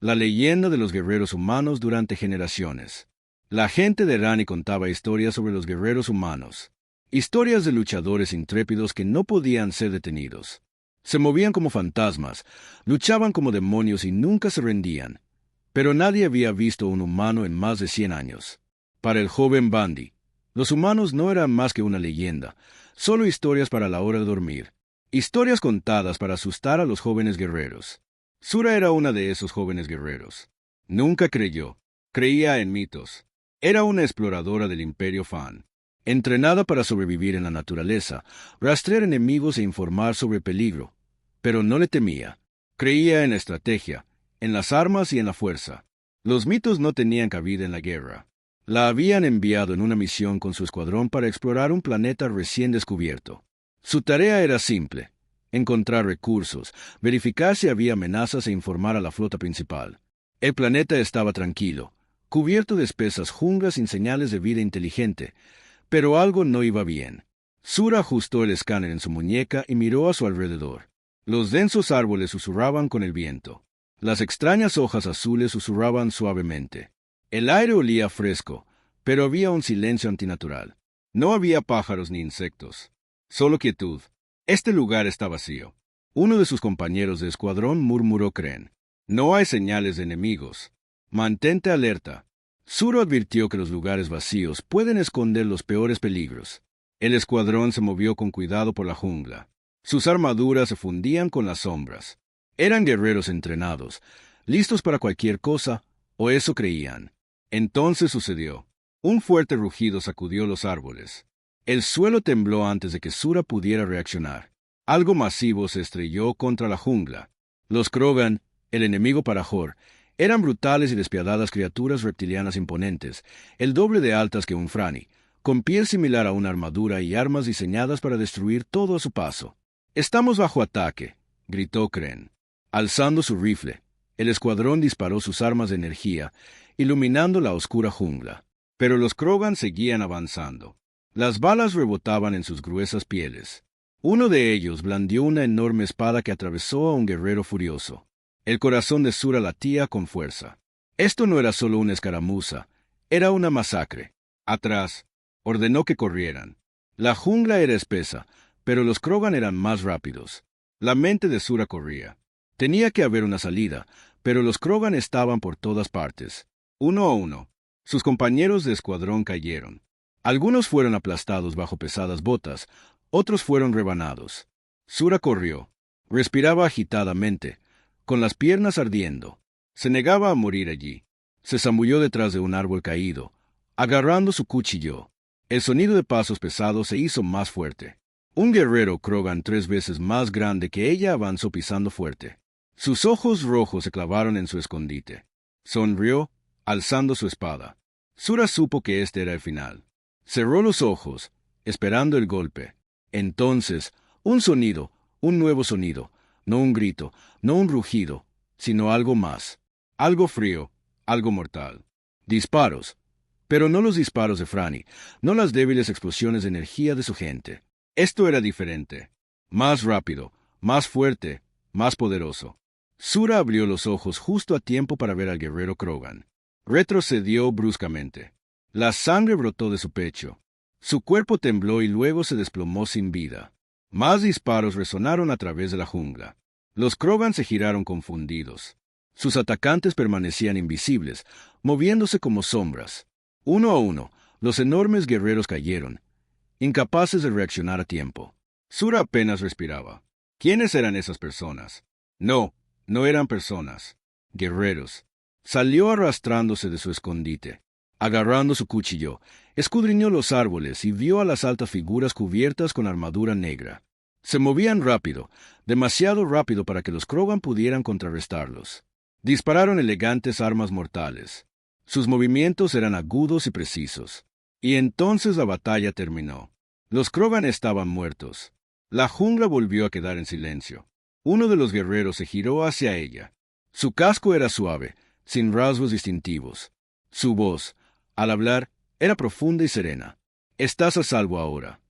La leyenda de los guerreros humanos durante generaciones. La gente de Rani contaba historias sobre los guerreros humanos. Historias de luchadores intrépidos que no podían ser detenidos. Se movían como fantasmas, luchaban como demonios y nunca se rendían. Pero nadie había visto un humano en más de 100 años. Para el joven Bandi, los humanos no eran más que una leyenda, solo historias para la hora de dormir. Historias contadas para asustar a los jóvenes guerreros. Sura era una de esos jóvenes guerreros. Nunca creyó. Creía en mitos. Era una exploradora del Imperio Fan. Entrenada para sobrevivir en la naturaleza, rastrear enemigos e informar sobre peligro. Pero no le temía. Creía en la estrategia, en las armas y en la fuerza. Los mitos no tenían cabida en la guerra. La habían enviado en una misión con su escuadrón para explorar un planeta recién descubierto. Su tarea era simple: encontrar recursos, verificar si había amenazas e informar a la flota principal. El planeta estaba tranquilo, cubierto de espesas junglas sin señales de vida inteligente, pero algo no iba bien. Sura ajustó el escáner en su muñeca y miró a su alrededor. Los densos árboles susurraban con el viento. Las extrañas hojas azules susurraban suavemente. El aire olía fresco, pero había un silencio antinatural. No había pájaros ni insectos. Solo quietud. Este lugar está vacío. Uno de sus compañeros de escuadrón murmuró: Kren. No hay señales de enemigos. Mantente alerta. Sura advirtió que los lugares vacíos pueden esconder los peores peligros. El escuadrón se movió con cuidado por la jungla. Sus armaduras se fundían con las sombras. Eran guerreros entrenados, listos para cualquier cosa, o eso creían. Entonces sucedió. Un fuerte rugido sacudió los árboles. El suelo tembló antes de que Sura pudiera reaccionar. Algo masivo se estrelló contra la jungla. Los Krogan, el enemigo para Jor, eran brutales y despiadadas criaturas reptilianas imponentes, el doble de altas que un Franny, con piel similar a una armadura y armas diseñadas para destruir todo a su paso. «Estamos bajo ataque», gritó Kren. Alzando su rifle, el escuadrón disparó sus armas de energía, iluminando la oscura jungla. Pero los Krogan seguían avanzando. Las balas rebotaban en sus gruesas pieles. Uno de ellos blandió una enorme espada que atravesó a un guerrero furioso. El corazón de Sura latía con fuerza. Esto no era solo una escaramuza, era una masacre. Atrás, ordenó que corrieran. La jungla era espesa, pero los Krogan eran más rápidos. La mente de Sura corría. Tenía que haber una salida, pero los Krogan estaban por todas partes. Uno a uno, sus compañeros de escuadrón cayeron. Algunos fueron aplastados bajo pesadas botas, otros fueron rebanados. Sura corrió. Respiraba agitadamente, con las piernas ardiendo. Se negaba a morir allí. Se zambulló detrás de un árbol caído, agarrando su cuchillo. El sonido de pasos pesados se hizo más fuerte. Un guerrero Krogan 3 veces más grande que ella avanzó pisando fuerte. Sus ojos rojos se clavaron en su escondite. Sonrió, alzando su espada. Sura supo que este era el final. Cerró los ojos, esperando el golpe. Entonces, un sonido, un nuevo sonido, no un grito, no un rugido, sino algo más. Algo frío, algo mortal. Disparos. Pero no los disparos de Franny, no las débiles explosiones de energía de su gente. Esto era diferente. Más rápido, más fuerte, más poderoso. Sura abrió los ojos justo a tiempo para ver al guerrero Krogan. Retrocedió bruscamente. La sangre brotó de su pecho. Su cuerpo tembló y luego se desplomó sin vida. Más disparos resonaron a través de la jungla. Los Krogan se giraron confundidos. Sus atacantes permanecían invisibles, moviéndose como sombras. Uno a uno, los enormes guerreros cayeron, incapaces de reaccionar a tiempo. Sura apenas respiraba. ¿Quiénes eran esas personas? No eran personas. Guerreros. Salió arrastrándose de su escondite. Agarrando su cuchillo, escudriñó los árboles y vio a las altas figuras cubiertas con armadura negra. Se movían rápido, demasiado rápido para que los Krogan pudieran contrarrestarlos. Dispararon elegantes armas mortales. Sus movimientos eran agudos y precisos. Y entonces la batalla terminó. Los Krogan estaban muertos. La jungla volvió a quedar en silencio. Uno de los guerreros se giró hacia ella. Su casco era suave, sin rasgos distintivos. Su voz, al hablar, era profunda y serena. «Estás a salvo ahora».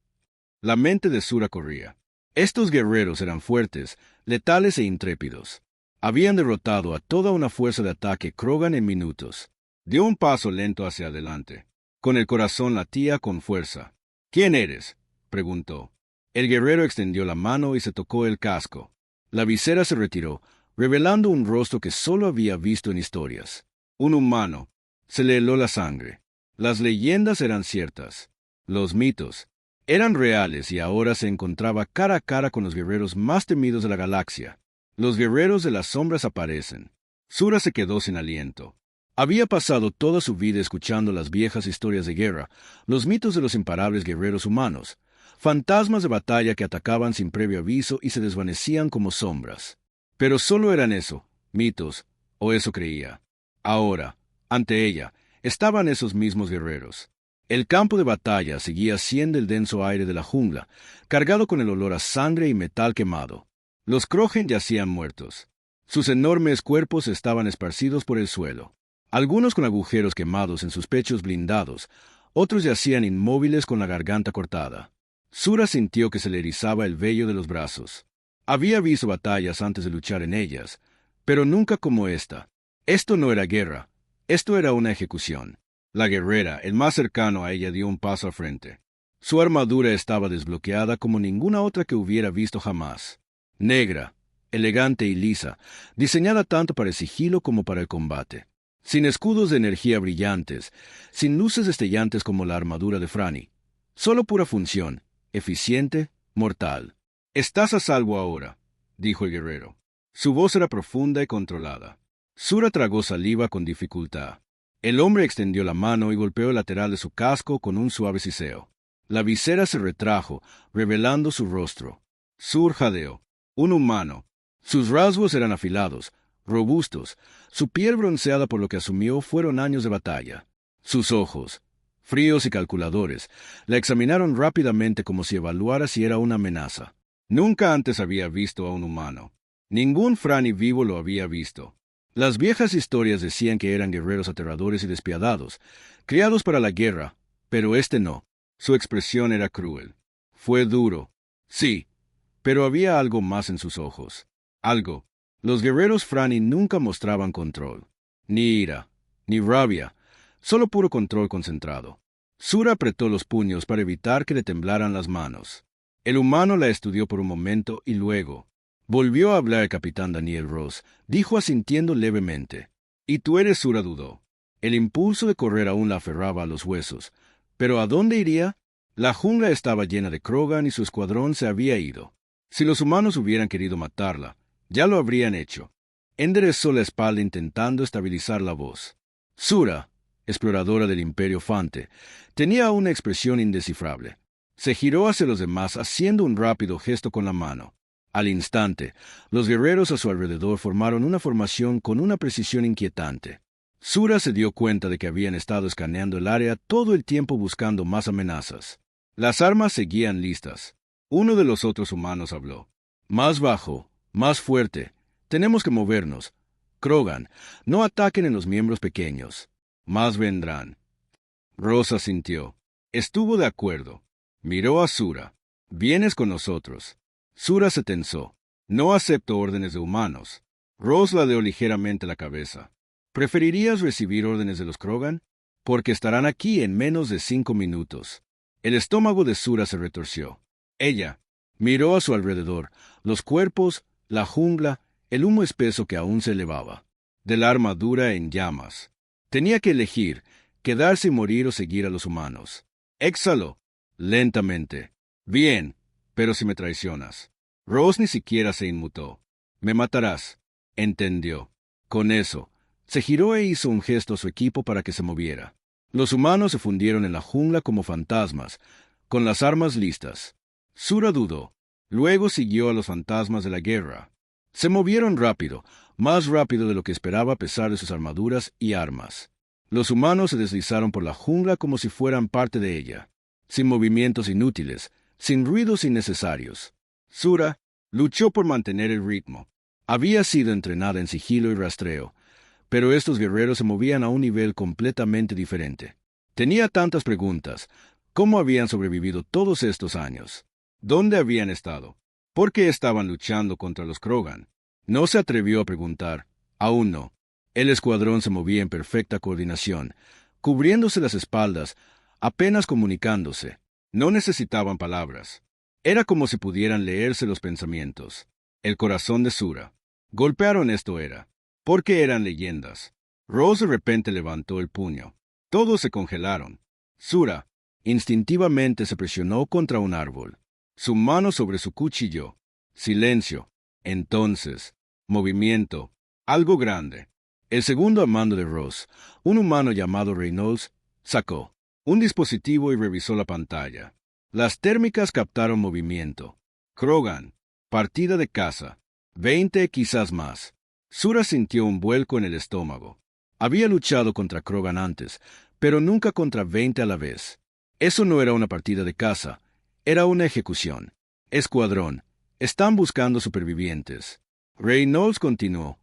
La mente de Sura corría. Estos guerreros eran fuertes, letales e intrépidos. Habían derrotado a toda una fuerza de ataque Krogan en minutos. Dio un paso lento hacia adelante. Con el corazón latía con fuerza. ¿Quién eres?, preguntó. El guerrero extendió la mano y se tocó el casco. La visera se retiró, revelando un rostro que solo había visto en historias. Un humano. Se le heló la sangre. Las leyendas eran ciertas. Los mitos eran reales y ahora se encontraba cara a cara con los guerreros más temidos de la galaxia. Los guerreros de las sombras aparecen. Sura se quedó sin aliento. Había pasado toda su vida escuchando las viejas historias de guerra, los mitos de los imparables guerreros humanos, fantasmas de batalla que atacaban sin previo aviso y se desvanecían como sombras. Pero solo eran eso, mitos, o eso creía. Ahora, ante ella, estaban esos mismos guerreros. El campo de batalla seguía siendo el denso aire de la jungla, cargado con el olor a sangre y metal quemado. Los Krogan yacían muertos. Sus enormes cuerpos estaban esparcidos por el suelo. Algunos con agujeros quemados en sus pechos blindados, otros yacían inmóviles con la garganta cortada. Sura sintió que se le erizaba el vello de los brazos. Había visto batallas antes de luchar en ellas, pero nunca como esta. Esto no era guerra, esto era una ejecución. La guerrera, el más cercano a ella, dio un paso al frente. Su armadura estaba desbloqueada como ninguna otra que hubiera visto jamás. Negra, elegante y lisa, diseñada tanto para el sigilo como para el combate. Sin escudos de energía brillantes, sin luces destellantes como la armadura de Franny. Solo pura función, eficiente, mortal. «Estás a salvo ahora», dijo el guerrero. Su voz era profunda y controlada. Sura tragó saliva con dificultad. El hombre extendió la mano y golpeó el lateral de su casco con un suave siseo. La visera se retrajo, revelando su rostro. Sur jadeó. Un humano. Sus rasgos eran afilados, robustos, su piel bronceada por lo que asumió fueron años de batalla. Sus ojos, fríos y calculadores, la examinaron rápidamente como si evaluara si era una amenaza. Nunca antes había visto a un humano. Ningún Franny vivo lo había visto. Las viejas historias decían que eran guerreros aterradores y despiadados, criados para la guerra, pero este no. Su expresión era cruel. Fue duro. Sí, pero había algo más en sus ojos. Algo. Los guerreros Franny nunca mostraban control. Ni ira, ni rabia, solo puro control concentrado. Sura apretó los puños para evitar que le temblaran las manos. El humano la estudió por un momento y luego volvió a hablar el capitán Daniel Ross, dijo asintiendo levemente. «¿Y tú eres Sura?», dudó. El impulso de correr aún la aferraba a los huesos. ¿Pero a dónde iría? La jungla estaba llena de Krogan y su escuadrón se había ido. Si los humanos hubieran querido matarla, ya lo habrían hecho. Enderezó la espalda intentando estabilizar la voz. Sura, exploradora del Imperio Fante, tenía una expresión indescifrable. Se giró hacia los demás haciendo un rápido gesto con la mano. Al instante, los guerreros a su alrededor formaron una formación con una precisión inquietante. Sura se dio cuenta de que habían estado escaneando el área todo el tiempo buscando más amenazas. Las armas seguían listas. Uno de los otros humanos habló. «Más bajo, más fuerte. Tenemos que movernos. Krogan, no ataquen en los miembros pequeños. Más vendrán». Rosa sintió. Estuvo de acuerdo. Miró a Sura. «Vienes con nosotros». Sura se tensó. «No acepto órdenes de humanos». Ross ladeó ligeramente la cabeza. «¿Preferirías recibir órdenes de los Krogan? Porque estarán aquí en menos de 5 minutos». El estómago de Sura se retorció. Ella miró a su alrededor, los cuerpos, la jungla, el humo espeso que aún se elevaba. De la armadura en llamas. Tenía que elegir, quedarse y morir o seguir a los humanos. Exhaló, lentamente. «Bien, pero si me traicionas». Ross ni siquiera se inmutó. «Me matarás», entendió. Con eso, se giró e hizo un gesto a su equipo para que se moviera. Los humanos se fundieron en la jungla como fantasmas, con las armas listas. Sura dudó. Luego siguió a los fantasmas de la guerra. Se movieron rápido, más rápido de lo que esperaba a pesar de sus armaduras y armas. Los humanos se deslizaron por la jungla como si fueran parte de ella, sin movimientos inútiles, sin ruidos innecesarios. Sura luchó por mantener el ritmo. Había sido entrenada en sigilo y rastreo, pero estos guerreros se movían a un nivel completamente diferente. Tenía tantas preguntas. ¿Cómo habían sobrevivido todos estos años? ¿Dónde habían estado? ¿Por qué estaban luchando contra los Krogan? No se atrevió a preguntar. Aún no. El escuadrón se movía en perfecta coordinación, cubriéndose las espaldas, apenas comunicándose. No necesitaban palabras. Era como si pudieran leerse los pensamientos. El corazón de Shura. Golpearon esto era. Porque eran leyendas. Rose de repente levantó el puño. Todos se congelaron. Shura, instintivamente se presionó contra un árbol. Su mano sobre su cuchillo. Silencio. Entonces, movimiento. Algo grande. El segundo al mando de Rose, un humano llamado Reynolds, sacó un dispositivo y revisó la pantalla. Las térmicas captaron movimiento. Krogan. Partida de caza. 20, quizás más. Shura sintió un vuelco en el estómago. Había luchado contra Krogan antes, pero nunca contra 20 a la vez. Eso no era una partida de caza, era una ejecución. Escuadrón. Están buscando supervivientes. Reynolds continuó.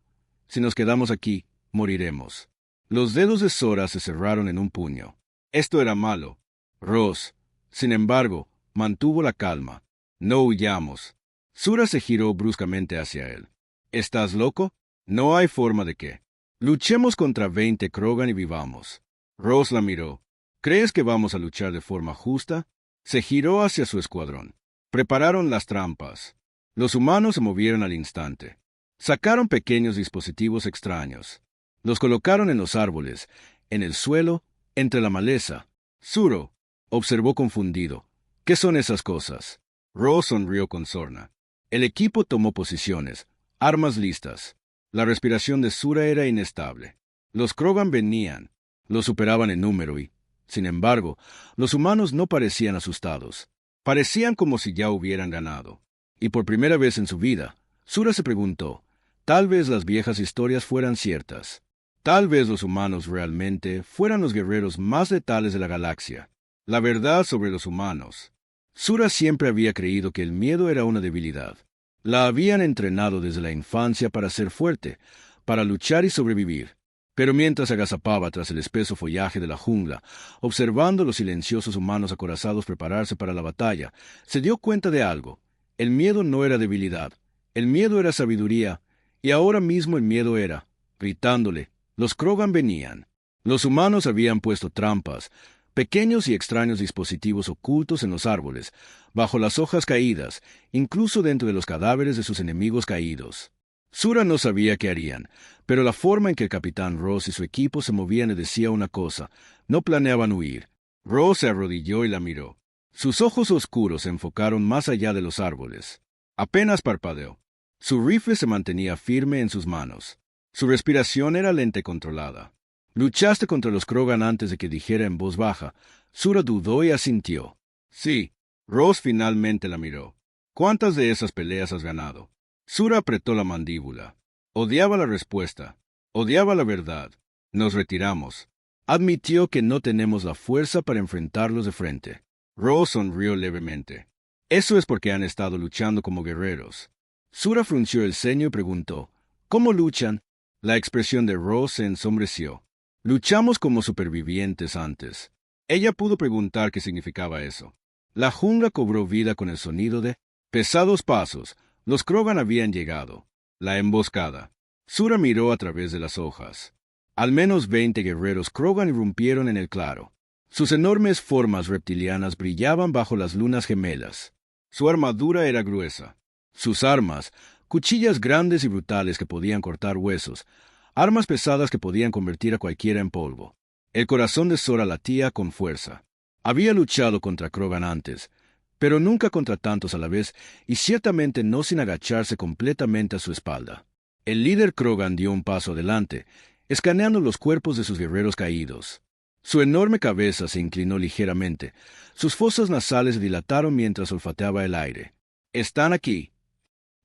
Si nos quedamos aquí, moriremos. Los dedos de Sora se cerraron en un puño. Esto era malo. Ross, sin embargo, mantuvo la calma. No huyamos. Shura se giró bruscamente hacia él. ¿Estás loco? No hay forma de que. Luchemos contra 20 Krogan y vivamos. Ross la miró. ¿Crees que vamos a luchar de forma justa? Se giró hacia su escuadrón. Prepararon las trampas. Los humanos se movieron al instante. Sacaron pequeños dispositivos extraños. Los colocaron en los árboles, en el suelo, entre la maleza. Shura observó confundido. ¿Qué son esas cosas? Ross sonrió con sorna. El equipo tomó posiciones, armas listas. La respiración de Shura era inestable. Los Krogan venían, los superaban en número y, sin embargo, los humanos no parecían asustados. Parecían como si ya hubieran ganado. Y por primera vez en su vida, Shura se preguntó, tal vez las viejas historias fueran ciertas. Tal vez los humanos realmente fueran los guerreros más letales de la galaxia. La verdad sobre los humanos. Shura siempre había creído que el miedo era una debilidad. La habían entrenado desde la infancia para ser fuerte, para luchar y sobrevivir. Pero mientras agazapaba tras el espeso follaje de la jungla, observando a los silenciosos humanos acorazados prepararse para la batalla, se dio cuenta de algo. El miedo no era debilidad, el miedo era sabiduría, y ahora mismo el miedo era, gritándole, los Krogan venían. Los humanos habían puesto trampas, pequeños y extraños dispositivos ocultos en los árboles, bajo las hojas caídas, incluso dentro de los cadáveres de sus enemigos caídos. Shura no sabía qué harían, pero la forma en que el capitán Ross y su equipo se movían le decía una cosa: no planeaban huir. Ross se arrodilló y la miró. Sus ojos oscuros se enfocaron más allá de los árboles. Apenas parpadeó. Su rifle se mantenía firme en sus manos. Su respiración era lenta y controlada. Luchaste contra los Krogan antes de que dijera en voz baja. Shura dudó y asintió. Sí. Ross finalmente la miró. ¿Cuántas de esas peleas has ganado? Shura apretó la mandíbula. Odiaba la respuesta. Odiaba la verdad. Nos retiramos. Admitió que no tenemos la fuerza para enfrentarlos de frente. Ross sonrió levemente. Eso es porque han estado luchando como guerreros. Shura frunció el ceño y preguntó, ¿cómo luchan? La expresión de Ross se ensombreció. Luchamos como supervivientes antes. Ella pudo preguntar qué significaba eso. La jungla cobró vida con el sonido de pesados pasos. Los Krogan habían llegado. La emboscada. Shura miró a través de las hojas. Al menos 20 guerreros Krogan irrumpieron en el claro. Sus enormes formas reptilianas brillaban bajo las lunas gemelas. Su armadura era gruesa. Sus armas, cuchillas grandes y brutales que podían cortar huesos, armas pesadas que podían convertir a cualquiera en polvo. El corazón de Shura latía con fuerza. Había luchado contra Krogan antes, pero nunca contra tantos a la vez, y ciertamente no sin agacharse completamente a su espalda. El líder Krogan dio un paso adelante, escaneando los cuerpos de sus guerreros caídos. Su enorme cabeza se inclinó ligeramente, sus fosas nasales se dilataron mientras olfateaba el aire. «Están aquí».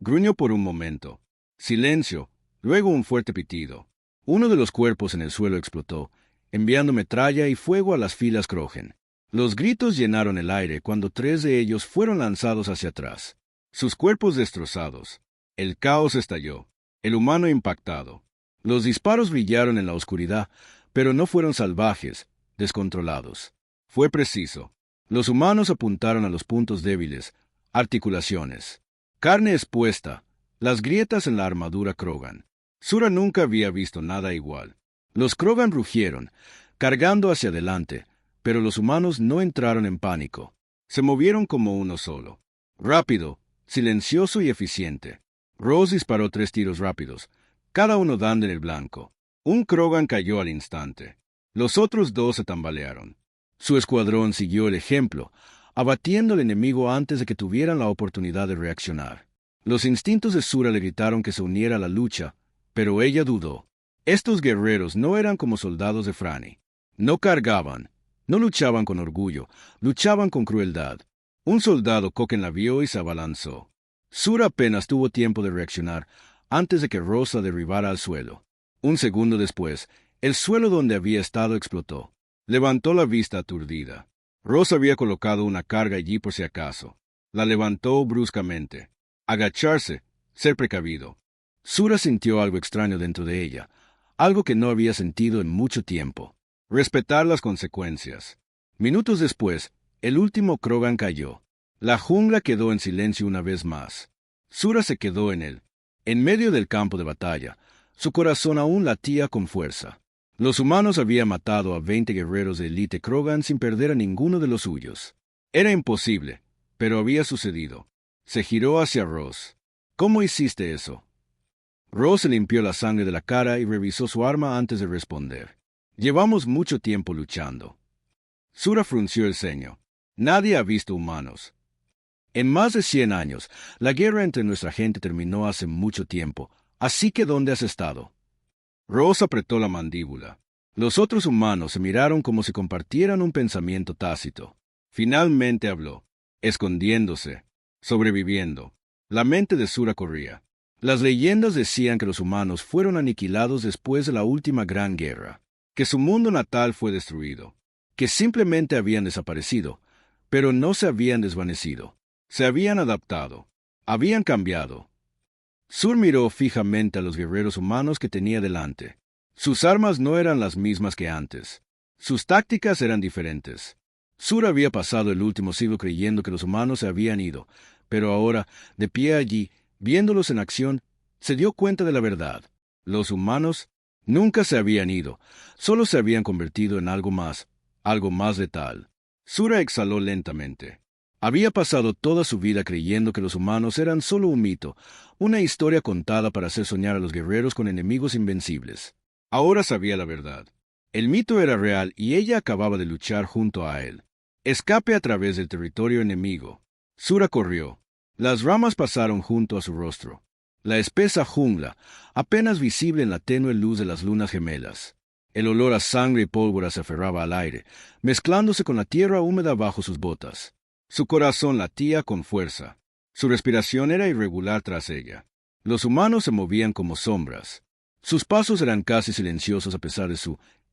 Gruñó por un momento. Silencio, luego un fuerte pitido. Uno de los cuerpos en el suelo explotó, enviando metralla y fuego a las filas Krogan. Los gritos llenaron el aire cuando 3 de ellos fueron lanzados hacia atrás. Sus cuerpos destrozados. El caos estalló. El humano impactado. Los disparos brillaron en la oscuridad, pero no fueron salvajes, descontrolados. Fue preciso. Los humanos apuntaron a los puntos débiles, articulaciones. Carne expuesta, Las grietas en la armadura Krogan. Sura nunca había visto nada igual. Los Krogan rugieron, cargando hacia adelante, pero los humanos no entraron en pánico. Se movieron como uno solo. Rápido, silencioso y eficiente. Ross disparó 3 tiros rápidos, cada uno dando en el blanco. Un Krogan cayó al instante. Los otros 2 se tambalearon. Su escuadrón siguió el ejemplo, abatiendo al enemigo antes de que tuvieran la oportunidad de reaccionar. Los instintos de Sura le gritaron que se uniera a la lucha, pero ella dudó. Estos guerreros no eran como soldados de Franny. No cargaban, no luchaban con orgullo, luchaban con crueldad. Un soldado Koken la vio y se abalanzó. Sura apenas tuvo tiempo de reaccionar antes de que Ross la derribara al suelo. Un segundo después, el suelo donde había estado explotó. Levantó la vista aturdida. Ross había colocado una carga allí por si acaso. La levantó bruscamente. Agacharse, ser precavido. Sura sintió algo extraño dentro de ella, algo que no había sentido en mucho tiempo. Respetar las consecuencias. Minutos después, el último Krogan cayó. La jungla quedó en silencio una vez más. Sura se quedó en él, en medio del campo de batalla. Su corazón aún latía con fuerza. Los humanos habían matado a 20 guerreros de élite Krogan sin perder a ninguno de los suyos. Era imposible, pero había sucedido. Se giró hacia Ross. ¿Cómo hiciste eso? Ross se limpió la sangre de la cara y revisó su arma antes de responder. Llevamos mucho tiempo luchando. Sura frunció el ceño. Nadie ha visto humanos. En más de 100 años, la guerra entre nuestra gente terminó hace mucho tiempo. Así que ¿dónde has estado? Ross apretó la mandíbula. Los otros humanos se miraron como si compartieran un pensamiento tácito. Finalmente habló, escondiéndose, sobreviviendo. La mente de Sura corría. Las leyendas decían que los humanos fueron aniquilados después de la última gran guerra, que su mundo natal fue destruido, que simplemente habían desaparecido, pero no se habían desvanecido. Se habían adaptado, habían cambiado. Sur miró fijamente a los guerreros humanos que tenía delante. Sus armas no eran las mismas que antes. Sus tácticas eran diferentes. Sur había pasado el último siglo creyendo que los humanos se habían ido, pero ahora, de pie allí, viéndolos en acción, se dio cuenta de la verdad. Los humanos nunca se habían ido, solo se habían convertido en algo más letal. Sura exhaló lentamente. Había pasado toda su vida creyendo que los humanos eran solo un mito, una historia contada para hacer soñar a los guerreros con enemigos invencibles. Ahora sabía la verdad. El mito era real y ella acababa de luchar junto a él. Escape a través del territorio enemigo. Sura corrió. Las ramas pasaron junto a su rostro. La espesa jungla, apenas visible en la tenue luz de las lunas gemelas. El olor a sangre y pólvora se aferraba al aire, mezclándose con la tierra húmeda bajo sus botas. Su corazón latía con fuerza. Su respiración era irregular tras ella. Los humanos se movían como sombras. Sus pasos eran casi silenciosos a pesar de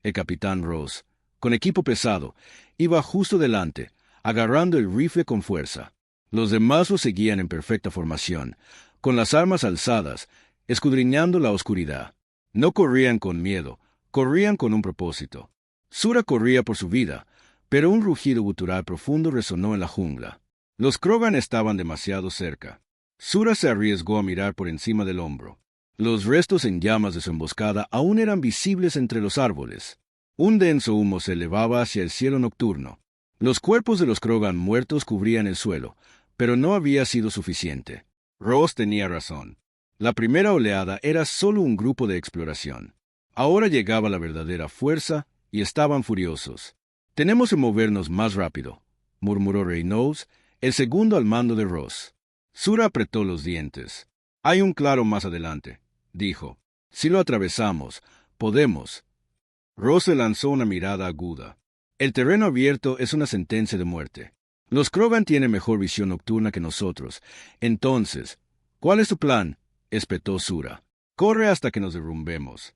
el capitán Ross, con equipo pesado, iba justo delante, agarrando el rifle con fuerza. Los demás lo seguían en perfecta formación, con las armas alzadas, escudriñando la oscuridad. No corrían con miedo, corrían con un propósito. Sura corría por su vida, pero un rugido gutural profundo resonó en la jungla. Los Krogan estaban demasiado cerca. Sura se arriesgó a mirar por encima del hombro. Los restos en llamas de su emboscada aún eran visibles entre los árboles. Un denso humo se elevaba hacia el cielo nocturno. Los cuerpos de los Krogan muertos cubrían el suelo, pero no había sido suficiente. Ross tenía razón. La primera oleada era solo un grupo de exploración. Ahora llegaba la verdadera fuerza y estaban furiosos. «Tenemos que movernos más rápido», murmuró Reynolds, el segundo al mando de Ross. Sura apretó los dientes. «Hay un claro más adelante», dijo. «Si lo atravesamos, podemos». Ross le lanzó una mirada aguda. «El terreno abierto es una sentencia de muerte. Los Krogan tienen mejor visión nocturna que nosotros. Entonces, ¿cuál es tu plan?», espetó Sura. «Corre hasta que nos derrumbemos».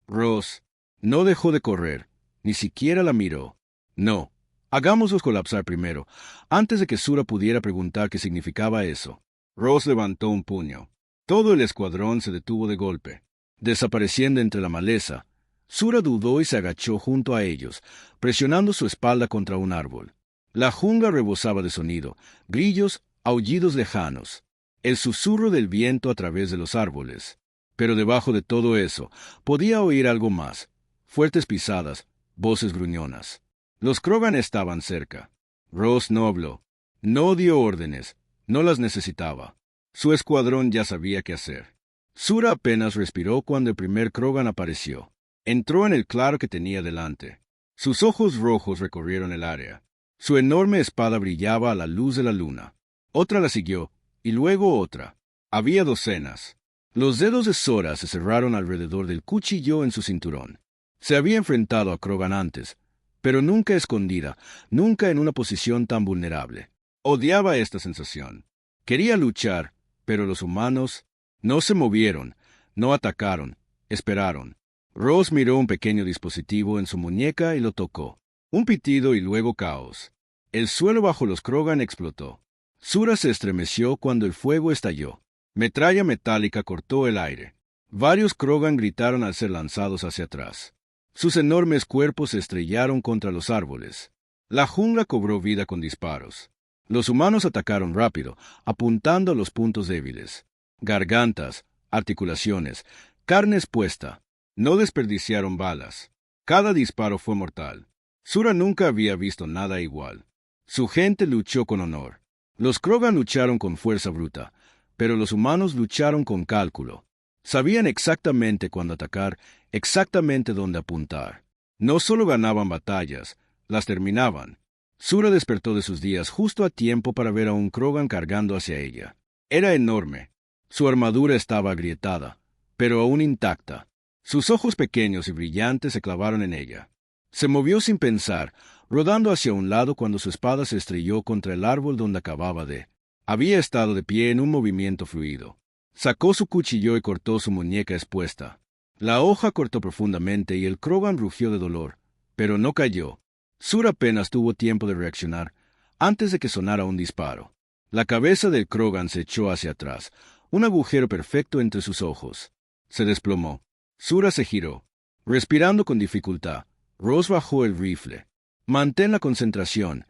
Ross no dejó de correr, ni siquiera la miró. «No, hagámoslos colapsar primero, antes de que Sura pudiera preguntar qué significaba eso». Ross levantó un puño. Todo el escuadrón se detuvo de golpe. Desapareciendo entre la maleza, Sura dudó y se agachó junto a ellos, presionando su espalda contra un árbol. La jungla rebosaba de sonido, grillos, aullidos lejanos. el susurro del viento a través de los árboles. Pero debajo de todo eso, podía oír algo más: fuertes pisadas, voces gruñonas. Los Krogan estaban cerca. Ross no habló, no dio órdenes, no las necesitaba. Su escuadrón ya sabía qué hacer. Sura apenas respiró cuando el primer Krogan apareció. Entró en el claro que tenía delante. Sus ojos rojos recorrieron el área. Su enorme espada brillaba a la luz de la luna. Otra la siguió, y luego otra. Había docenas. Los dedos de Sora se cerraron alrededor del cuchillo en su cinturón. Se había enfrentado a Krogan antes, pero nunca escondida, nunca en una posición tan vulnerable. Odiaba esta sensación. Quería luchar, pero los humanos no se movieron, no atacaron, esperaron. Ross miró un pequeño dispositivo en su muñeca y lo tocó. Un pitido y luego caos. El suelo bajo los Krogan explotó. Sura se estremeció cuando el fuego estalló. Metralla metálica cortó el aire. Varios Krogan gritaron al ser lanzados hacia atrás. Sus enormes cuerpos se estrellaron contra los árboles. La jungla cobró vida con disparos. Los humanos atacaron rápido, apuntando a los puntos débiles. Gargantas, articulaciones, carne expuesta. No desperdiciaron balas. Cada disparo fue mortal. Sura nunca había visto nada igual. Su gente luchó con honor. Los Krogan lucharon con fuerza bruta, pero los humanos lucharon con cálculo. Sabían exactamente cuándo atacar, exactamente dónde apuntar. No solo ganaban batallas, las terminaban. Sura despertó de sus días justo a tiempo para ver a un Krogan cargando hacia ella. Era enorme. Su armadura estaba agrietada, pero aún intacta. Sus ojos pequeños y brillantes se clavaron en ella. Se movió sin pensar, rodando hacia un lado cuando su espada se estrelló contra el árbol donde acababa de. Había estado de pie en un movimiento fluido. Sacó su cuchillo y cortó su muñeca expuesta. La hoja cortó profundamente y el Krogan rugió de dolor, pero no cayó. Sura apenas tuvo tiempo de reaccionar antes de que sonara un disparo. La cabeza del Krogan se echó hacia atrás, un agujero perfecto entre sus ojos. Se desplomó. Sura se giró. Respirando con dificultad, Ross bajó el rifle. «Mantén la concentración»,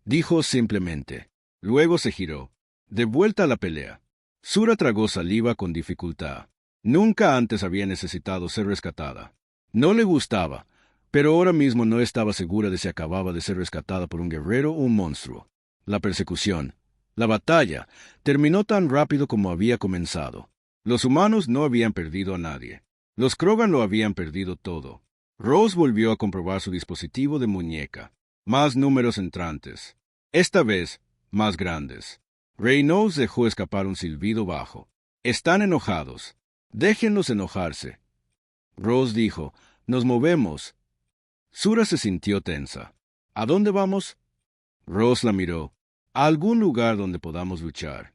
dijo simplemente. Luego se giró. De vuelta a la pelea. Sura tragó saliva con dificultad. Nunca antes había necesitado ser rescatada. No le gustaba, pero ahora mismo no estaba segura de si acababa de ser rescatada por un guerrero o un monstruo. La persecución, la batalla, terminó tan rápido como había comenzado. Los humanos no habían perdido a nadie. Los Krogan lo habían perdido todo. Ross volvió a comprobar su dispositivo de muñeca. Más números entrantes. Esta vez, más grandes. Reynolds dejó escapar un silbido bajo. «Están enojados. Déjenlos enojarse». Ross dijo: «Nos movemos». Sura se sintió tensa. «¿A dónde vamos?» Ross la miró. «A algún lugar donde podamos luchar».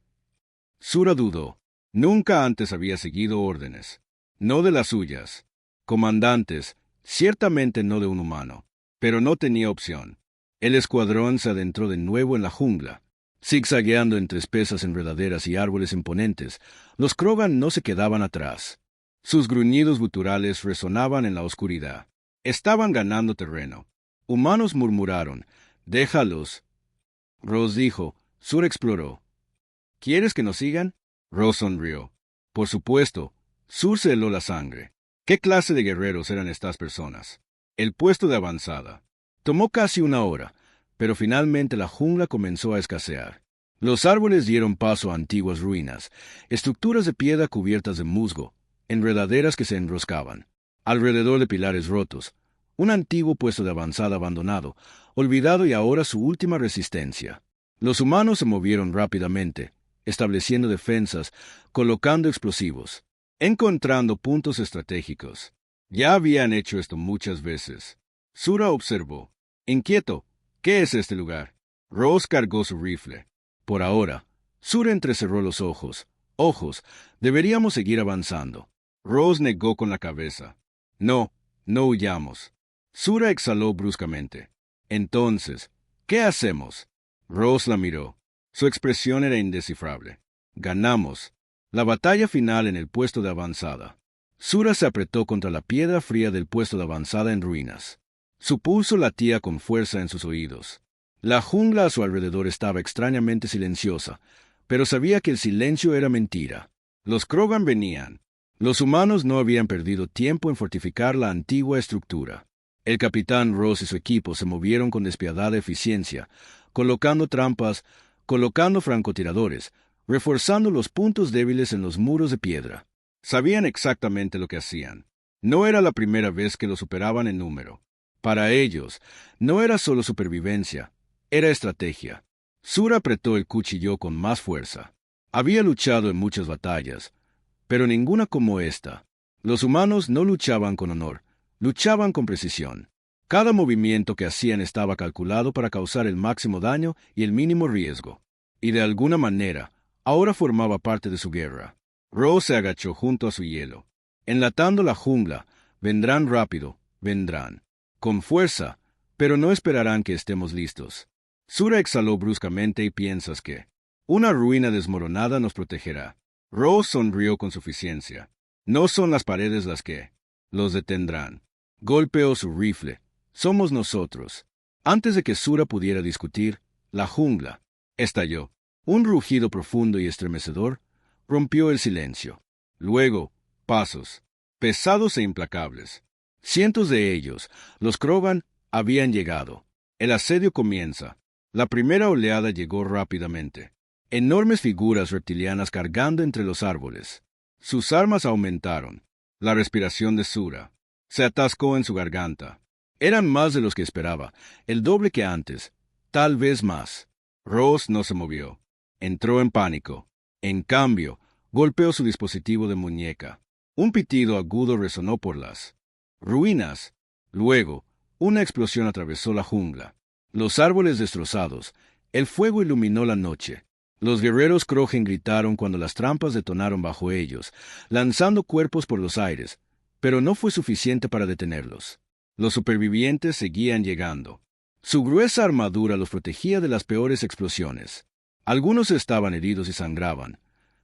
Sura dudó. Nunca antes había seguido órdenes. No de las suyas. Comandantes, ciertamente no de un humano. Pero no tenía opción. El escuadrón se adentró de nuevo en la jungla. Zigzagueando entre espesas enredaderas y árboles imponentes, los Krogan no se quedaban atrás. Sus gruñidos guturales resonaban en la oscuridad. Estaban ganando terreno. Humanos murmuraron: «Déjalos». Ross dijo. Sura exploró. «¿Quieres que nos sigan?» Ross sonrió. Por supuesto. Sur se heló la sangre. ¿Qué clase de guerreros eran estas personas? El puesto de avanzada. Tomó casi una hora, pero finalmente la jungla comenzó a escasear. Los árboles dieron paso a antiguas ruinas, estructuras de piedra cubiertas de musgo, enredaderas que se enroscaban. Alrededor de pilares rotos, un antiguo puesto de avanzada abandonado, olvidado y ahora su última resistencia. Los humanos se movieron rápidamente, estableciendo defensas, colocando explosivos, encontrando puntos estratégicos. Ya habían hecho esto muchas veces. Sura observó. Inquieto. ¿Qué es este lugar? Ross cargó su rifle. Por ahora. Sura entrecerró los ojos. Ojos. Deberíamos seguir avanzando. Ross negó con la cabeza. No, no huyamos. Sura exhaló bruscamente. Entonces, ¿qué hacemos? Ross la miró. Su expresión era indescifrable. Ganamos. La batalla final en el puesto de avanzada. Sura se apretó contra la piedra fría del puesto de avanzada en ruinas. Su pulso latía con fuerza en sus oídos. La jungla a su alrededor estaba extrañamente silenciosa, pero sabía que el silencio era mentira. Los Krogan venían. Los humanos no habían perdido tiempo en fortificar la antigua estructura. El capitán Ross y su equipo se movieron con despiadada eficiencia, colocando trampas, colocando francotiradores, reforzando los puntos débiles en los muros de piedra. Sabían exactamente lo que hacían. No era la primera vez que lo superaban en número. Para ellos, no era solo supervivencia, era estrategia. Sur apretó el cuchillo con más fuerza. Había luchado en muchas batallas, pero ninguna como esta. Los humanos no luchaban con honor, luchaban con precisión. Cada movimiento que hacían estaba calculado para causar el máximo daño y el mínimo riesgo. Y de alguna manera, ahora formaba parte de su guerra. Ross se agachó junto a su hielo. Enlatando la jungla, vendrán rápido, vendrán. Con fuerza, pero no esperarán que estemos listos. Sura exhaló bruscamente y piensas que una ruina desmoronada nos protegerá. Ross sonrió con suficiencia. No son las paredes las que los detendrán. Golpeó su rifle. Somos nosotros. Antes de que Sura pudiera discutir, la jungla estalló. Un rugido profundo y estremecedor rompió el silencio. Luego, pasos, pesados e implacables. Cientos de ellos, los Krogan, habían llegado. El asedio comienza. La primera oleada llegó rápidamente. Enormes figuras reptilianas cargando entre los árboles. Sus armas aumentaron. La respiración de Sura se atascó en su garganta. Eran más de los que esperaba, el doble que antes, tal vez más. Ross no se movió. Entró en pánico. En cambio, golpeó su dispositivo de muñeca. Un pitido agudo resonó por las ruinas. Luego, una explosión atravesó la jungla. Los árboles destrozados. El fuego iluminó la noche. Los guerreros Krogan gritaron cuando las trampas detonaron bajo ellos, lanzando cuerpos por los aires, pero no fue suficiente para detenerlos. Los supervivientes seguían llegando. Su gruesa armadura los protegía de las peores explosiones. Algunos estaban heridos y sangraban,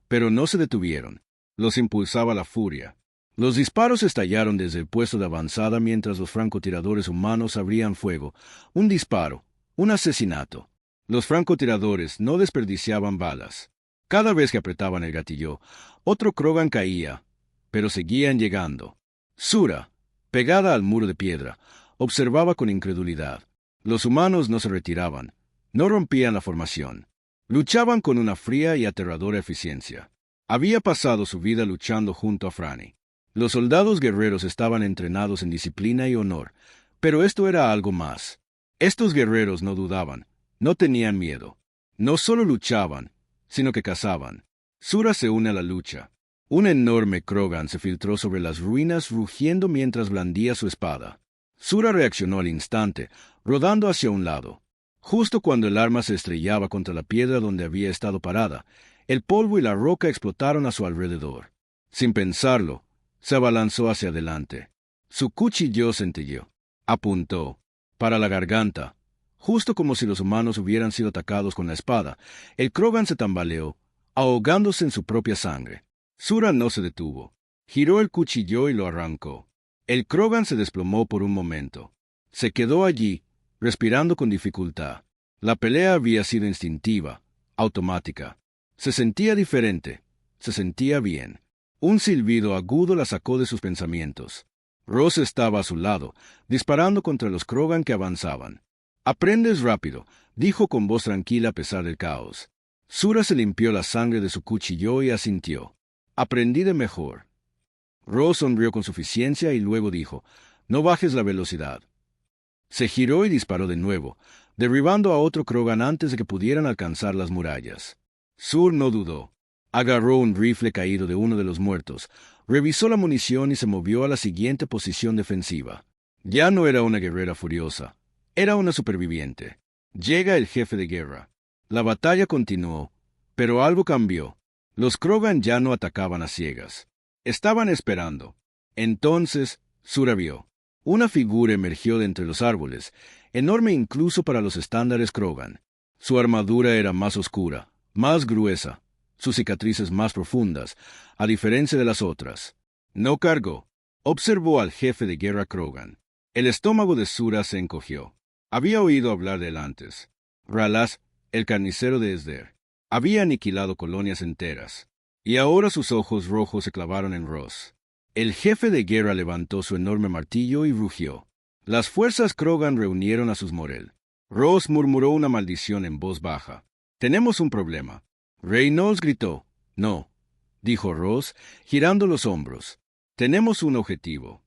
pero no se detuvieron. Los impulsaba la furia. Los disparos estallaron desde el puesto de avanzada mientras los francotiradores humanos abrían fuego. Un disparo, un asesinato. Los francotiradores no desperdiciaban balas. Cada vez que apretaban el gatillo, otro Krogan caía, pero seguían llegando. Sura, pegada al muro de piedra, observaba con incredulidad. Los humanos no se retiraban, no rompían la formación. Luchaban con una fría y aterradora eficiencia. Había pasado su vida luchando junto a Franny. Los soldados guerreros estaban entrenados en disciplina y honor, pero esto era algo más. Estos guerreros no dudaban, no tenían miedo. No solo luchaban, sino que cazaban. Sura se une a la lucha. Un enorme Krogan se filtró sobre las ruinas rugiendo mientras blandía su espada. Sura reaccionó al instante, rodando hacia un lado. Justo cuando el arma se estrellaba contra la piedra donde había estado parada, el polvo y la roca explotaron a su alrededor. Sin pensarlo, se abalanzó hacia adelante. Su cuchillo centelleó. Apuntó. Para la garganta. Justo como si los humanos hubieran sido atacados con la espada, el Krogan se tambaleó, ahogándose en su propia sangre. Sura no se detuvo. Giró el cuchillo y lo arrancó. El Krogan se desplomó por un momento. Se quedó allí, respirando con dificultad. La pelea había sido instintiva, automática. Se sentía diferente, se sentía bien. Un silbido agudo la sacó de sus pensamientos. Ross estaba a su lado, disparando contra los Krogan que avanzaban. «Aprendes rápido», dijo con voz tranquila a pesar del caos. Sura se limpió la sangre de su cuchillo y asintió. «Aprendí de mejor». Ross sonrió con suficiencia y luego dijo, «No bajes la velocidad». Se giró y disparó de nuevo, derribando a otro Krogan antes de que pudieran alcanzar las murallas. Sur no dudó. Agarró un rifle caído de uno de los muertos, revisó la munición y se movió a la siguiente posición defensiva. Ya no era una guerrera furiosa, era una superviviente. Llega el jefe de guerra. La batalla continuó, pero algo cambió. Los Krogan ya no atacaban a ciegas. Estaban esperando. Entonces, Sura vio. Una figura emergió de entre los árboles, enorme incluso para los estándares Krogan. Su armadura era más oscura, más gruesa, sus cicatrices más profundas, a diferencia de las otras. No cargó. Observó al jefe de guerra Krogan. El estómago de Sura se encogió. Había oído hablar de él antes. Ralas, el carnicero de Esder. Había aniquilado colonias enteras. Y ahora sus ojos rojos se clavaron en Ross. El jefe de guerra levantó su enorme martillo y rugió. Las fuerzas Krogan reunieron a sus Morel. Ross murmuró una maldición en voz baja. «Tenemos un problema». Reynolds gritó. «No», dijo Ross, girando los hombros. «Tenemos un objetivo».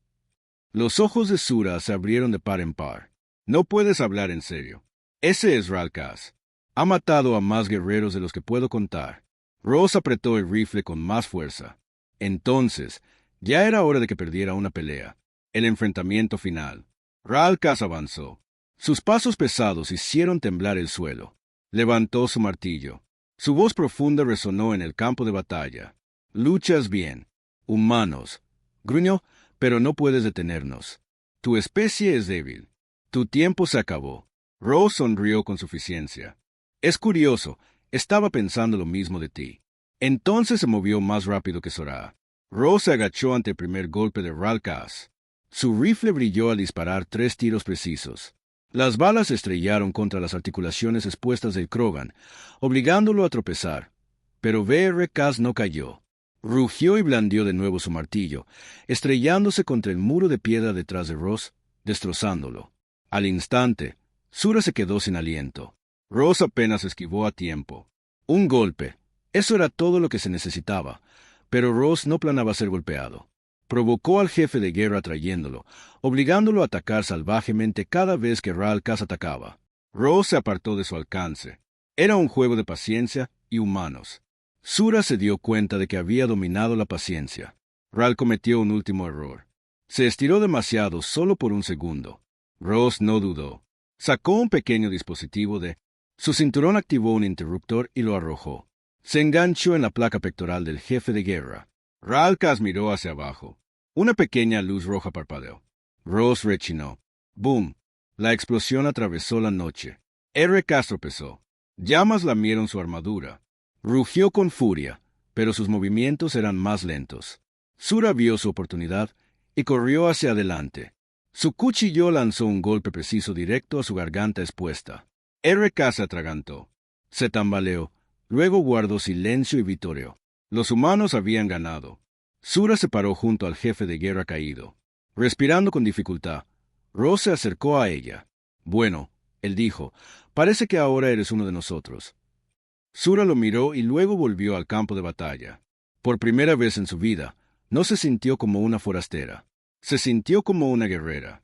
Los ojos de Sura se abrieron de par en par. «No puedes hablar en serio. Ese es Ralkas. Ha matado a más guerreros de los que puedo contar». Ross apretó el rifle con más fuerza. Entonces, ya era hora de que perdiera una pelea. El enfrentamiento final. Ralkas avanzó. Sus pasos pesados hicieron temblar el suelo. Levantó su martillo. Su voz profunda resonó en el campo de batalla. «Luchas bien. Humanos», gruñó, «pero no puedes detenernos. Tu especie es débil. Tu tiempo se acabó». Ross sonrió con suficiencia. «Es curioso, estaba pensando lo mismo de ti». Entonces se movió más rápido que Sora. Ross se agachó ante el primer golpe de Ralkas. Su rifle brilló al disparar 3 tiros precisos. Las balas estrellaron contra las articulaciones expuestas del Krogan, obligándolo a tropezar. Pero Ralkas no cayó. Rugió y blandió de nuevo su martillo, estrellándose contra el muro de piedra detrás de Ross, destrozándolo. Al instante, Sura se quedó sin aliento. Ross apenas esquivó a tiempo. Un golpe. Eso era todo lo que se necesitaba, pero Ross no planeaba ser golpeado. Provocó al jefe de guerra trayéndolo, obligándolo a atacar salvajemente cada vez que Ralkas atacaba. Ross se apartó de su alcance. Era un juego de paciencia y humanos. Sura se dio cuenta de que había dominado la paciencia. Ral cometió un último error. Se estiró demasiado solo por un segundo. Ross no dudó. Sacó un pequeño dispositivo de... Su cinturón activó un interruptor y lo arrojó. Se enganchó en la placa pectoral del jefe de guerra. Ralkas miró hacia abajo. Una pequeña luz roja parpadeó. Ross rechinó. ¡Boom! La explosión atravesó la noche. Ralkas tropezó. Llamas lamieron su armadura. Rugió con furia, pero sus movimientos eran más lentos. Sura vio su oportunidad y corrió hacia adelante. Su cuchillo lanzó un golpe preciso directo a su garganta expuesta. Ralkas se atragantó. Se tambaleó. Luego guardó silencio y vitoreó. Los humanos habían ganado. Sura se paró junto al jefe de guerra caído. Respirando con dificultad, Ross se acercó a ella. «Bueno», él dijo, «parece que ahora eres uno de nosotros». Sura lo miró y luego volvió al campo de batalla. Por primera vez en su vida, no se sintió como una forastera. Se sintió como una guerrera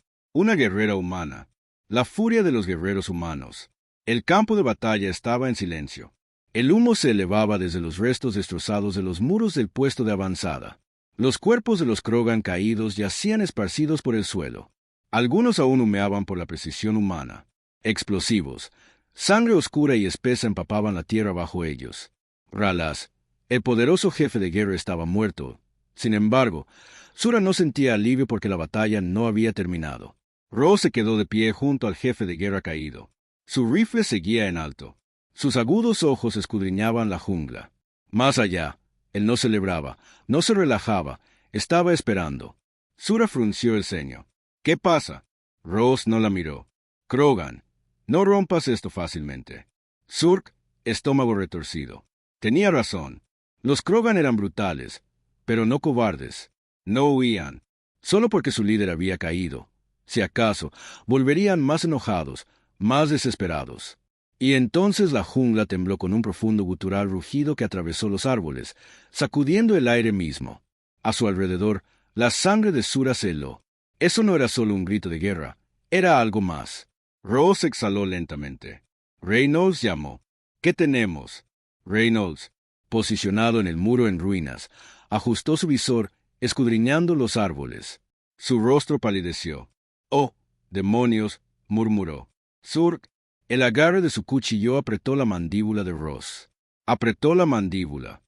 humana. La furia de los guerreros humanos. El campo de batalla estaba en silencio. El humo se elevaba desde los restos destrozados de los muros del puesto de avanzada. Los cuerpos de los Krogan caídos yacían esparcidos por el suelo. Algunos aún humeaban por la precisión humana. Explosivos. Sangre oscura y espesa empapaban la tierra bajo ellos. Ralas, el poderoso jefe de guerra, estaba muerto. Sin embargo, Sura no sentía alivio porque la batalla no había terminado. Ross se quedó de pie junto al jefe de guerra caído. Su rifle seguía en alto. Sus agudos ojos escudriñaban la jungla. Más allá, él no celebraba, no se relajaba, estaba esperando. Sura frunció el ceño. «¿Qué pasa?» Ross no la miró. «Krogan, no rompas esto fácilmente». Surk, estómago retorcido. Tenía razón. Los Krogan eran brutales, pero no cobardes. No huían, solo porque su líder había caído. Si acaso, volverían más enojados, más desesperados. Y entonces la jungla tembló con un profundo gutural rugido que atravesó los árboles, sacudiendo el aire mismo. A su alrededor, la sangre de Sura se heló. Eso no era solo un grito de guerra, era algo más. Ross exhaló lentamente. Reynolds llamó. «¿Qué tenemos?» Reynolds, posicionado en el muro en ruinas, ajustó su visor, escudriñando los árboles. Su rostro palideció. «Oh, demonios», murmuró. Surk, el agarre de su cuchillo apretó la mandíbula de Ross. Apretó la mandíbula.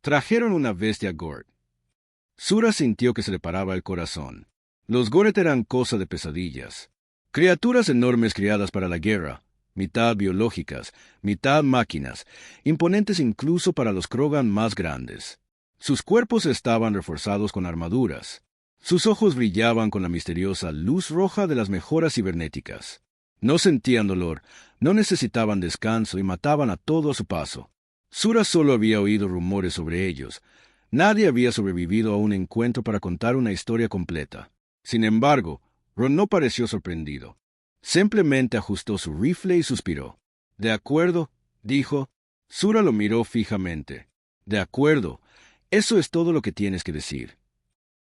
Trajeron una bestia Gort. Sura sintió que se le paraba el corazón. Los Gort eran cosa de pesadillas. Criaturas enormes criadas para la guerra, mitad biológicas, mitad máquinas, imponentes incluso para los Krogan más grandes. Sus cuerpos estaban reforzados con armaduras. Sus ojos brillaban con la misteriosa luz roja de las mejoras cibernéticas. No sentían dolor, no necesitaban descanso y mataban a todo a su paso. Sura solo había oído rumores sobre ellos. Nadie había sobrevivido a un encuentro para contar una historia completa. Sin embargo, Ron no pareció sorprendido. Simplemente ajustó su rifle y suspiró. «De acuerdo», dijo. Sura lo miró fijamente. «De acuerdo. Eso es todo lo que tienes que decir».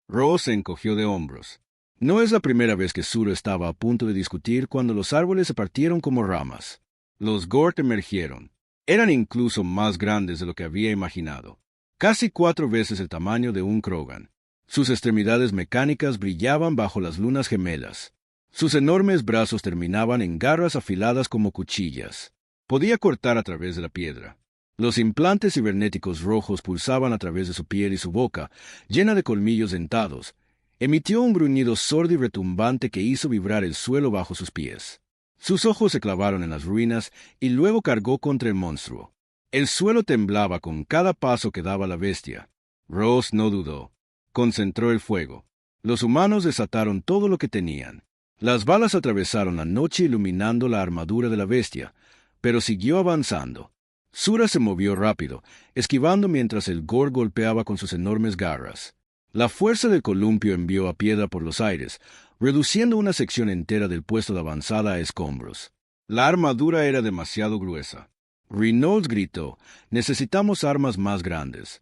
Ross se encogió de hombros. No es la primera vez que Sura estaba a punto de discutir cuando los árboles se partieron como ramas. Los Gort emergieron. Eran incluso más grandes de lo que había imaginado. Casi 4 veces el tamaño de un Krogan. Sus extremidades mecánicas brillaban bajo las lunas gemelas. Sus enormes brazos terminaban en garras afiladas como cuchillas. Podía cortar a través de la piedra. Los implantes cibernéticos rojos pulsaban a través de su piel y su boca, llena de colmillos dentados. Emitió un gruñido sordo y retumbante que hizo vibrar el suelo bajo sus pies. Sus ojos se clavaron en las ruinas y luego cargó contra el monstruo. El suelo temblaba con cada paso que daba la bestia. Ross no dudó. Concentró el fuego. Los humanos desataron todo lo que tenían. Las balas atravesaron la noche iluminando la armadura de la bestia, pero siguió avanzando. Sura se movió rápido, esquivando mientras el Gort golpeaba con sus enormes garras. La fuerza del columpio envió a piedra por los aires, reduciendo una sección entera del puesto de avanzada a escombros. La armadura era demasiado gruesa. Reynolds gritó: «Necesitamos armas más grandes».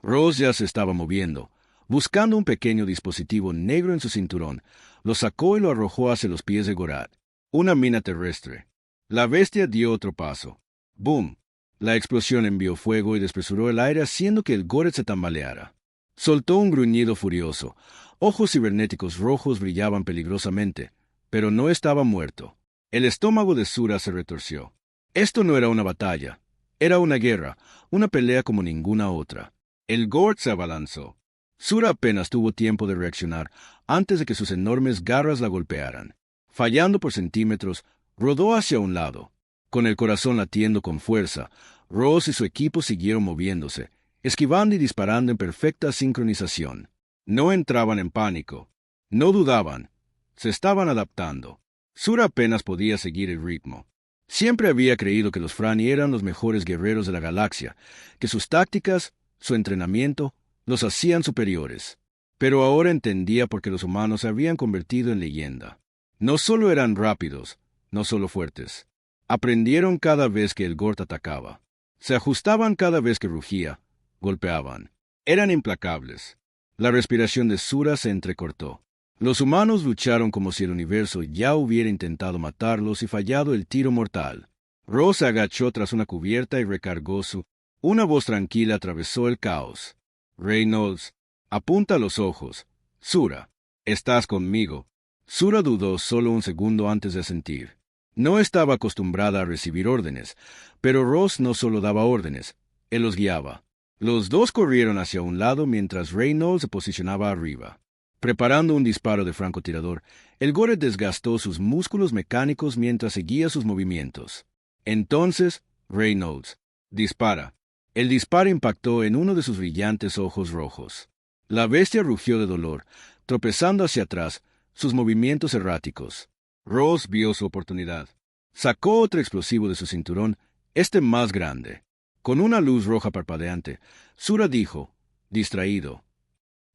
Ross ya se estaba moviendo. Buscando un pequeño dispositivo negro en su cinturón, lo sacó y lo arrojó hacia los pies de Gorath. Una mina terrestre. La bestia dio otro paso. ¡Boom! La explosión envió fuego y despresuró el aire haciendo que el Gorath se tambaleara. Soltó un gruñido furioso. Ojos cibernéticos rojos brillaban peligrosamente, pero no estaba muerto. El estómago de Sura se retorció. Esto no era una batalla. Era una guerra, una pelea como ninguna otra. El Gort se abalanzó. Sura apenas tuvo tiempo de reaccionar antes de que sus enormes garras la golpearan. Fallando por centímetros, rodó hacia un lado. Con el corazón latiendo con fuerza, Ross y su equipo siguieron moviéndose, esquivando y disparando en perfecta sincronización. No entraban en pánico. No dudaban. Se estaban adaptando. Sura apenas podía seguir el ritmo. Siempre había creído que los Franny eran los mejores guerreros de la galaxia, que sus tácticas, su entrenamiento, los hacían superiores. Pero ahora entendía por qué los humanos se habían convertido en leyenda. No solo eran rápidos, no solo fuertes. Aprendieron cada vez que el Gort atacaba. Se ajustaban cada vez que rugía. Golpeaban. Eran implacables. La respiración de Sura se entrecortó. Los humanos lucharon como si el universo ya hubiera intentado matarlos y fallado el tiro mortal. Ross se agachó tras una cubierta y recargó su... Una voz tranquila atravesó el caos. «Reynolds, apunta los ojos. Sura, estás conmigo». Sura dudó solo un segundo antes de asentir. No estaba acostumbrada a recibir órdenes, pero Ross no solo daba órdenes, él los guiaba. Los dos corrieron hacia un lado mientras Reynolds se posicionaba arriba. Preparando un disparo de francotirador, el Gort desgastó sus músculos mecánicos mientras seguía sus movimientos. Entonces, Reynolds, dispara. El disparo impactó en uno de sus brillantes ojos rojos. La bestia rugió de dolor, tropezando hacia atrás, sus movimientos erráticos. Ross vio su oportunidad. Sacó otro explosivo de su cinturón, este más grande. Con una luz roja parpadeante, Sura dijo, distraído.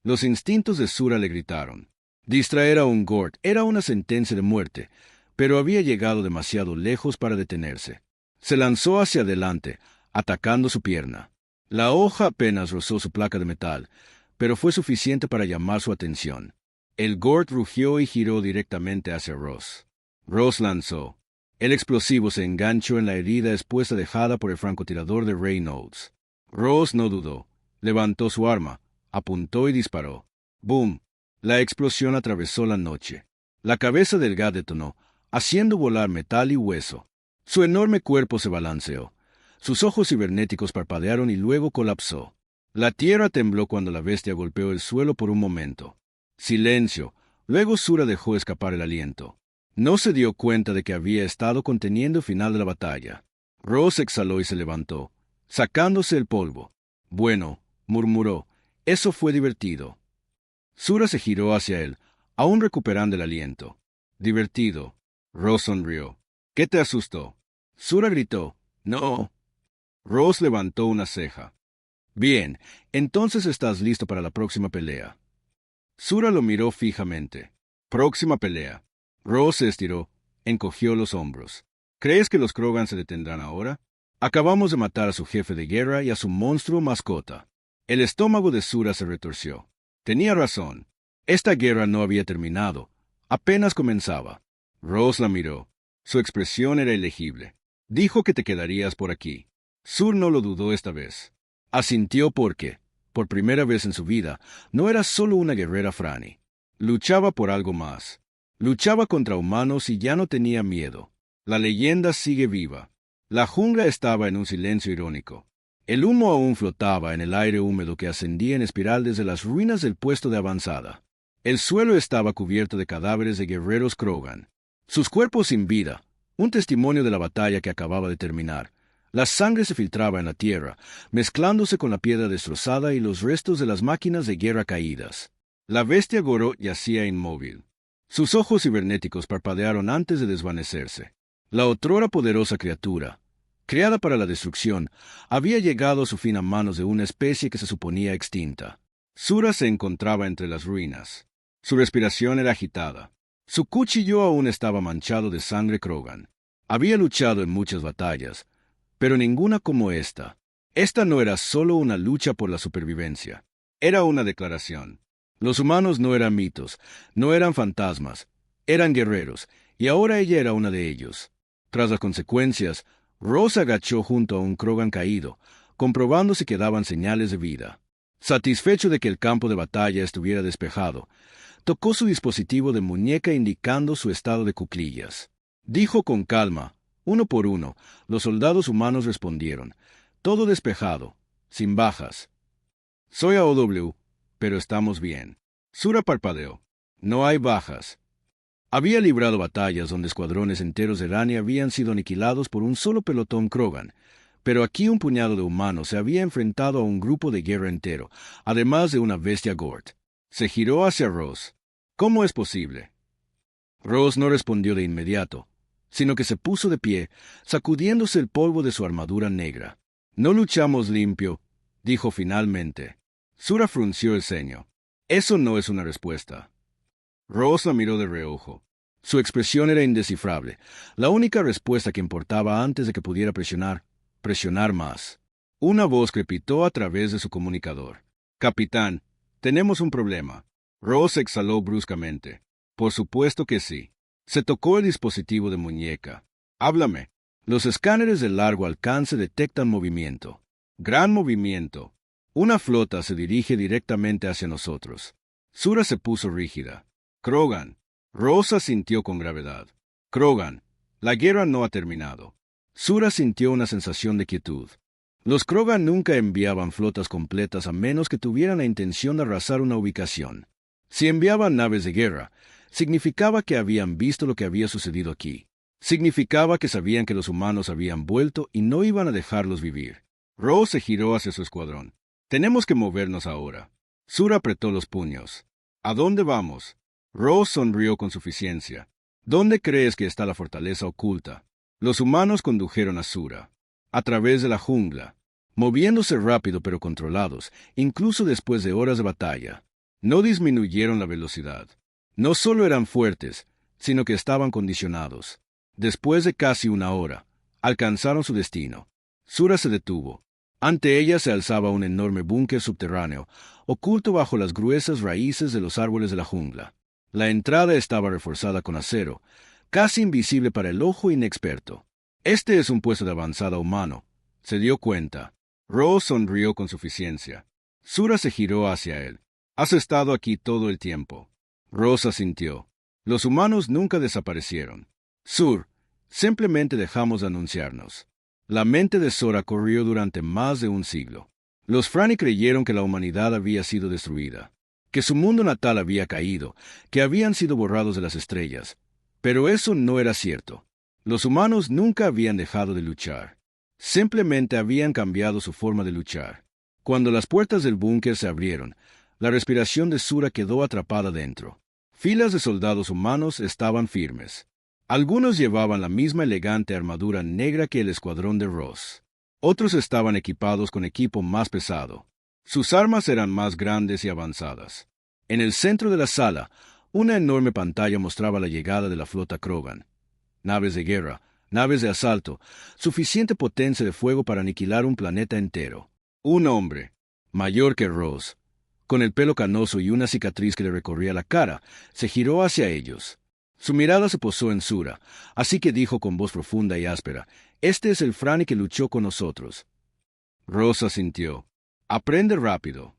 Los instintos de Sura le gritaron. Distraer a un Gort era una sentencia de muerte, pero había llegado demasiado lejos para detenerse. Se lanzó hacia adelante, atacando su pierna. La hoja apenas rozó su placa de metal, pero fue suficiente para llamar su atención. El Gort rugió y giró directamente hacia Ross. Ross lanzó. El explosivo se enganchó en la herida expuesta dejada por el francotirador de Reynolds. Ross no dudó. Levantó su arma, apuntó y disparó. ¡Boom! La explosión atravesó la noche. La cabeza del Gat detonó, haciendo volar metal y hueso. Su enorme cuerpo se balanceó. Sus ojos cibernéticos parpadearon y luego colapsó. La tierra tembló cuando la bestia golpeó el suelo por un momento. Silencio. Luego Sura dejó escapar el aliento. No se dio cuenta de que había estado conteniendo el final de la batalla. Ross exhaló y se levantó, sacándose el polvo. «Bueno», murmuró, «eso fue divertido». Sura se giró hacia él, aún recuperando el aliento. «Divertido». Ross sonrió. «¿Qué te asustó?» Sura gritó. «No». Ross levantó una ceja. Bien, entonces estás listo para la próxima pelea. Sura lo miró fijamente. Próxima pelea. Ross se estiró, encogió los hombros. ¿Crees que los Krogan se detendrán ahora? Acabamos de matar a su jefe de guerra y a su monstruo mascota. El estómago de Sura se retorció. Tenía razón. Esta guerra no había terminado. Apenas comenzaba. Ross la miró. Su expresión era ilegible. Dijo que te quedarías por aquí. Sur no lo dudó esta vez. Asintió porque, por primera vez en su vida, no era solo una guerrera Franny. Luchaba por algo más. Luchaba contra humanos y ya no tenía miedo. La leyenda sigue viva. La jungla estaba en un silencio irónico. El humo aún flotaba en el aire húmedo que ascendía en espiral desde las ruinas del puesto de avanzada. El suelo estaba cubierto de cadáveres de guerreros Krogan. Sus cuerpos sin vida, un testimonio de la batalla que acababa de terminar. La sangre se filtraba en la tierra, mezclándose con la piedra destrozada y los restos de las máquinas de guerra caídas. La bestia Goro yacía inmóvil. Sus ojos cibernéticos parpadearon antes de desvanecerse. La otrora poderosa criatura, creada para la destrucción, había llegado a su fin a manos de una especie que se suponía extinta. Sura se encontraba entre las ruinas. Su respiración era agitada. Su cuchillo aún estaba manchado de sangre Krogan. Había luchado en muchas batallas, pero ninguna como esta. Esta no era solo una lucha por la supervivencia. Era una declaración. Los humanos no eran mitos, no eran fantasmas, eran guerreros, y ahora ella era una de ellos. Tras las consecuencias, Ross agachó junto a un Krogan caído, comprobando si quedaban señales de vida. Satisfecho de que el campo de batalla estuviera despejado, tocó su dispositivo de muñeca indicando su estado de cuclillas. Dijo con calma, uno por uno, los soldados humanos respondieron, todo despejado, sin bajas. Soy AOW, pero estamos bien. Sura parpadeó. No hay bajas. Había librado batallas donde escuadrones enteros de Rani habían sido aniquilados por un solo pelotón Krogan, pero aquí un puñado de humanos se había enfrentado a un grupo de guerra entero, además de una bestia Gort. Se giró hacia Ross. ¿Cómo es posible? Ross no respondió de inmediato, sino que se puso de pie, sacudiéndose el polvo de su armadura negra. No luchamos limpio, dijo finalmente. Sura frunció el ceño. Eso no es una respuesta. Ross la miró de reojo. Su expresión era indescifrable, la única respuesta que importaba antes de que pudiera presionar más. Una voz crepitó a través de su comunicador. Capitán, tenemos un problema. Ross exhaló bruscamente. Por supuesto que sí. Se tocó el dispositivo de muñeca. Háblame. Los escáneres de largo alcance detectan movimiento. Gran movimiento. Una flota se dirige directamente hacia nosotros. Sura se puso rígida. Krogan. Ross asintió con gravedad. Krogan. La guerra no ha terminado. Sura sintió una sensación de quietud. Los Krogan nunca enviaban flotas completas a menos que tuvieran la intención de arrasar una ubicación. Si enviaban naves de guerra, significaba que habían visto lo que había sucedido aquí. Significaba que sabían que los humanos habían vuelto y no iban a dejarlos vivir. Ross se giró hacia su escuadrón. Tenemos que movernos ahora. Sura apretó los puños. ¿A dónde vamos? Ross sonrió con suficiencia. ¿Dónde crees que está la fortaleza oculta? Los humanos condujeron a Sura. A través de la jungla, moviéndose rápido pero controlados, incluso después de horas de batalla. No disminuyeron la velocidad. No solo eran fuertes, sino que estaban condicionados. Después de casi una hora, alcanzaron su destino. Sura se detuvo. Ante ella se alzaba un enorme búnker subterráneo, oculto bajo las gruesas raíces de los árboles de la jungla. La entrada estaba reforzada con acero, casi invisible para el ojo inexperto. Este es un puesto de avanzada humano, se dio cuenta. Ross sonrió con suficiencia. Sura se giró hacia él. Has estado aquí todo el tiempo. Ross asintió. Los humanos nunca desaparecieron. Sur, simplemente dejamos de anunciarnos. La mente de Sora corrió durante más de un siglo. Los Franny creyeron que la humanidad había sido destruida, que su mundo natal había caído, que habían sido borrados de las estrellas. Pero eso no era cierto. Los humanos nunca habían dejado de luchar. Simplemente habían cambiado su forma de luchar. Cuando las puertas del búnker se abrieron, la respiración de Sura quedó atrapada dentro. Filas de soldados humanos estaban firmes. Algunos llevaban la misma elegante armadura negra que el escuadrón de Ross. Otros estaban equipados con equipo más pesado. Sus armas eran más grandes y avanzadas. En el centro de la sala, una enorme pantalla mostraba la llegada de la flota Krogan. Naves de guerra, naves de asalto, suficiente potencia de fuego para aniquilar un planeta entero. Un hombre, mayor que Ross, con el pelo canoso y una cicatriz que le recorría la cara, se giró hacia ellos. Su mirada se posó en Sura, así que dijo con voz profunda y áspera, «Este es el Franny que luchó con nosotros». Ross asintió. «Aprende rápido».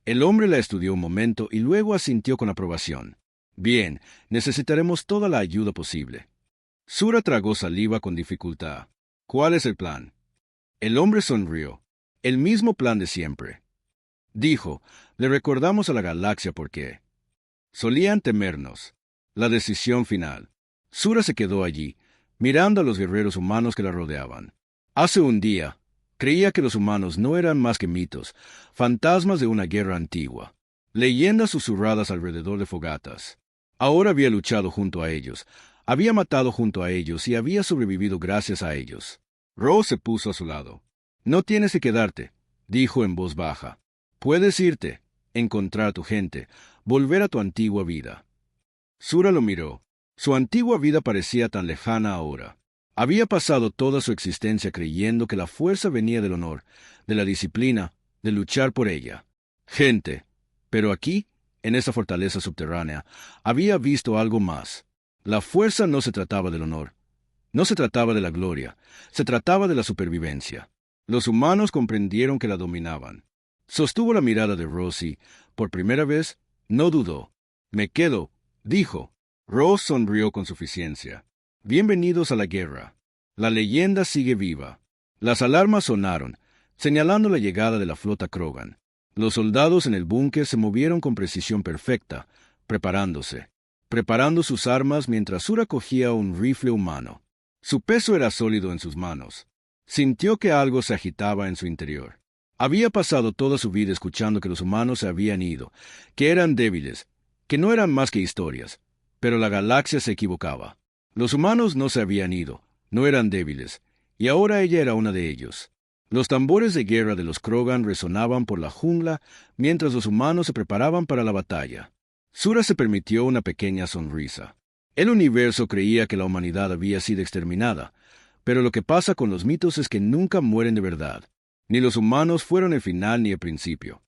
El hombre la estudió un momento y luego asintió con aprobación. «Bien, necesitaremos toda la ayuda posible». Sura tragó saliva con dificultad. «¿Cuál es el plan?» El hombre sonrió. «El mismo plan de siempre». Dijo, «Le recordamos a la galaxia por qué. Solían temernos. La decisión final». Sura se quedó allí, mirando a los guerreros humanos que la rodeaban. Hace un día, creía que los humanos no eran más que mitos, fantasmas de una guerra antigua, leyendas susurradas alrededor de fogatas. Ahora había luchado junto a ellos, había matado junto a ellos y había sobrevivido gracias a ellos. Rose se puso a su lado. «No tienes que quedarte», dijo en voz baja. «Puedes irte, encontrar a tu gente, volver a tu antigua vida». Sura lo miró. Su antigua vida parecía tan lejana ahora. Había pasado toda su existencia creyendo que la fuerza venía del honor, de la disciplina, de luchar por ella. Gente. Pero aquí, en esa fortaleza subterránea, había visto algo más. La fuerza no se trataba del honor. No se trataba de la gloria. Se trataba de la supervivencia. Los humanos comprendieron que la dominaban. Sostuvo la mirada de Ross y, por primera vez, no dudó. «Me quedo», dijo. Ross sonrió con suficiencia. «Bienvenidos a la guerra. La leyenda sigue viva». Las alarmas sonaron, señalando la llegada de la flota Krogan. Los soldados en el búnker se movieron con precisión perfecta, preparando sus armas mientras Sura cogía un rifle humano. Su peso era sólido en sus manos. Sintió que algo se agitaba en su interior. Había pasado toda su vida escuchando que los humanos se habían ido, que eran débiles, que no eran más que historias. Pero la galaxia se equivocaba. Los humanos no se habían ido, no eran débiles, y ahora ella era una de ellos. Los tambores de guerra de los Krogan resonaban por la jungla mientras los humanos se preparaban para la batalla. Sura se permitió una pequeña sonrisa. El universo creía que la humanidad había sido exterminada, pero lo que pasa con los mitos es que nunca mueren de verdad. Ni los humanos fueron el final ni el principio.